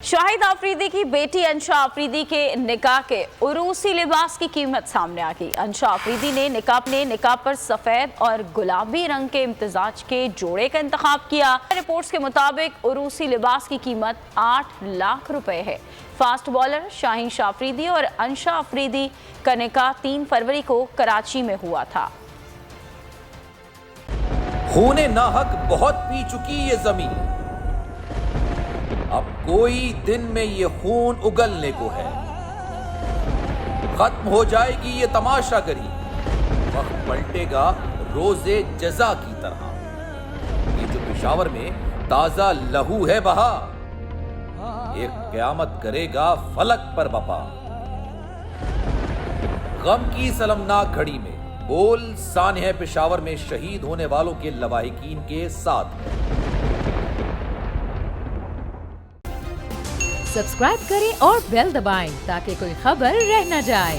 शाहिद आफरीदी की बेटी अंशा आफरीदी के निकाह के उरूसी लिबास की कीमत सामने आ गई। अंशा आफरीदी ने निकाह पर सफेद और गुलाबी रंग के इम्तिजाज के जोड़े का इंतखाब किया। रिपोर्ट्स के मुताबिक उरूसी लिबास की कीमत 8 लाख रुपए है। फास्ट बॉलर शाहीन शाह आफरीदी और अंशा आफरीदी का निकाह 3 फरवरी को कराची में हुआ था। खूने नाहक बहुत पी चुकी ये जमीन, अब कोई दिन में ये खून उगलने को है। खत्म हो जाएगी ये तमाशागरी, वक्त पलटेगा रोजे जजा की तरह। ये जो पेशावर में ताजा लहू है बहा, एक क़यामत करेगा फलक पर बपा। गम की सलमनाक घड़ी में बोल सानह पेशावर में शहीद होने वालों के लवाहिकीन के साथ। सब्सक्राइब करें और बेल दबाएं ताकि कोई खबर रह न जाए।